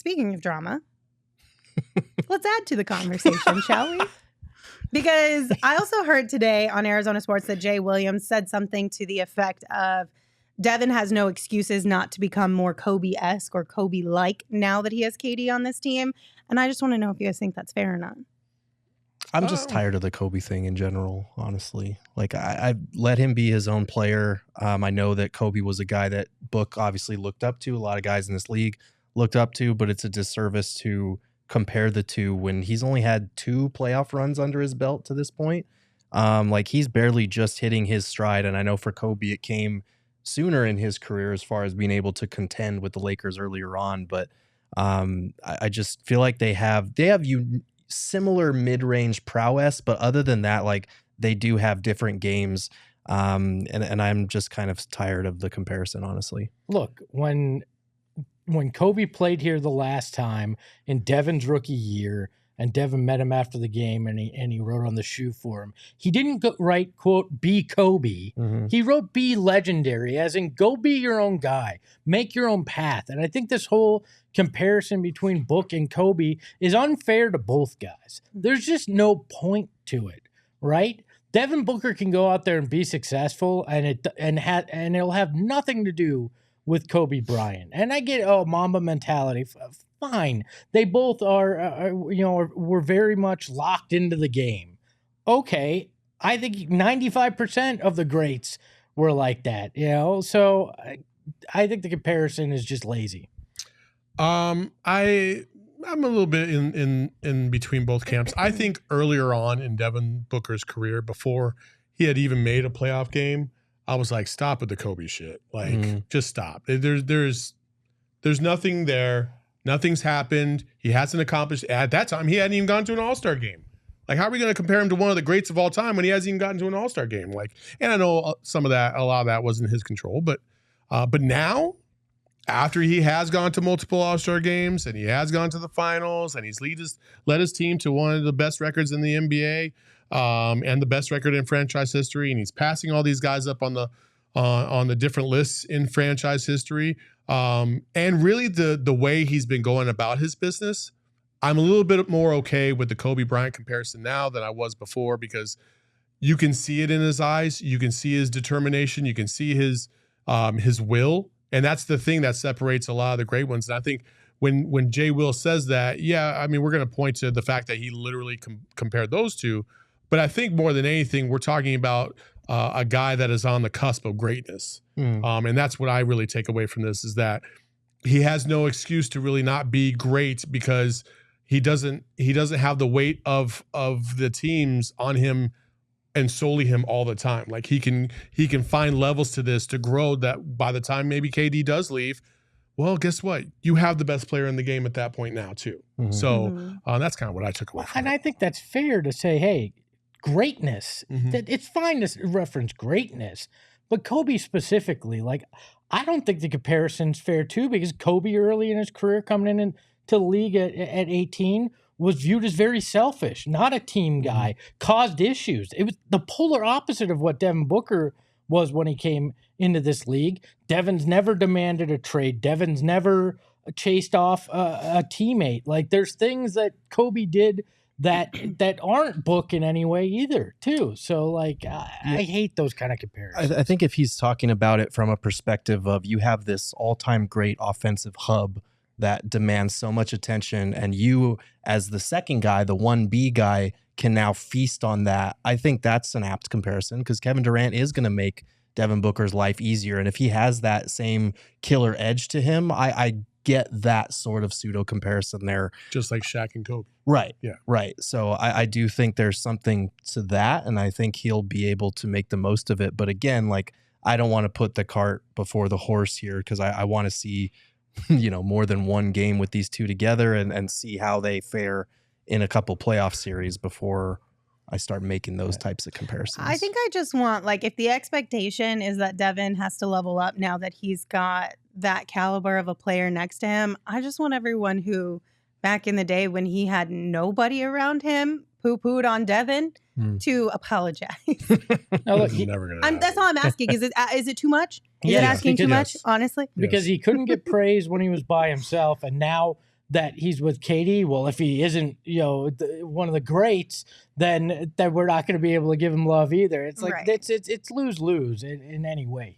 speaking of drama, let's add to the conversation, shall we? Because I also heard today on Arizona Sports that Jay Williams said something to the effect of Devin has no excuses not to become more Kobe-esque or Kobe-like now that he has KD on this team. And I just want to know if you guys think that's fair or not. I'm just tired of the Kobe thing in general, honestly. Like, I let him be his own player. I know that Kobe was a guy that Book obviously looked up to. A lot of guys in this league looked up to, but it's a disservice to compare the two when he's only had 2 playoff runs under his belt to this point. Like, he's barely just hitting his stride. And I know for Kobe, it came sooner in his career as far as being able to contend with the Lakers earlier on. But I just feel like they have similar mid-range prowess, but other than that, like, they do have different games. And I'm just kind of tired of the comparison, honestly. Look, when Kobe played here the last time in Devin's rookie year, and Devin met him after the game, and he wrote on the shoe for him, he didn't write, quote, be Kobe. Mm-hmm. He wrote be legendary, as in go be your own guy, make your own path. And I think this whole comparison between Book and Kobe is unfair to both guys. There's just no point to it, right? Devin Booker can go out there and be successful, and it'll have nothing to do with Kobe Bryant. And I get, Mamba mentality. Fine. They both were very much locked into the game. Okay. I think 95% of the greats were like that, so I think the comparison is just lazy. I'm a little bit in between both camps. I think earlier on in Devin Booker's career, before he had even made a playoff game, I was like, stop with the Kobe shit. Like, just stop. There's nothing there. Nothing's happened. He hasn't accomplished. At that time, he hadn't even gone to an All-Star game. Like, how are we going to compare him to one of the greats of all time when he hasn't even gotten to an All-Star game? Like, and I know a lot of that wasn't his control, but now, after he has gone to multiple All-Star games and he has gone to the finals and he's led his team to one of the best records in the NBA, and the best record in franchise history, and he's passing all these guys up on the different lists in franchise history. And really the way he's been going about his business, I'm a little bit more okay with the Kobe Bryant comparison now than I was before, because you can see it in his eyes, you can see his determination, you can see his will, and that's the thing that separates a lot of the great ones. And I think when Jay Will says that, yeah, I mean, we're going to point to the fact that he literally compared those two. But I think more than anything, we're talking about a guy that is on the cusp of greatness. And that's what I really take away from this, is that he has no excuse to really not be great, because he doesn't have the weight of the teams on him and solely him all the time. Like, he can find levels to this to grow, that by the time maybe KD does leave, well, guess what? You have the best player in the game at that point now too. So that's kind of what I took away from and it. I think that's fair to say, hey, greatness. That it's fine to reference greatness, but Kobe specifically, like, I don't think the comparison's fair too, because Kobe early in his career coming into the league at 18 was viewed as very selfish, not a team guy, caused issues. It was the polar opposite of what Devin Booker was when he came into this league. Devin's never demanded a trade. Devin's never chased off a teammate. Like, there's things that Kobe did that aren't Book in any way either, too. So, like, I hate those kind of comparisons. I think if he's talking about it from a perspective of, you have this all-time great offensive hub that demands so much attention, and you, as the second guy, the 1B guy, can now feast on that, I think that's an apt comparison, because Kevin Durant is going to make Devin Booker's life easier. And if he has that same killer edge to him, I get that sort of pseudo comparison there. Just like Shaq and Kobe. Right. Yeah. Right. So I do think there's something to that, and I think he'll be able to make the most of it. But again, like, I don't want to put the cart before the horse here, because I want to see, more than one game with these two together and see how they fare in a couple playoff series before I start making those types of comparisons. I think I just want, like, if the expectation is that Devin has to level up now that he's got that caliber of a player next to him, I just want everyone who back in the day when he had nobody around him poo-pooed on Devin to apologize. No, look, that's all I'm asking. Is it too much? Is it asking too much, honestly? Because he couldn't get praise when he was by himself, and now that he's with KD. Well, if he isn't, one of the greats, then we're not going to be able to give him love either. It's like Right. it's lose-lose in any way.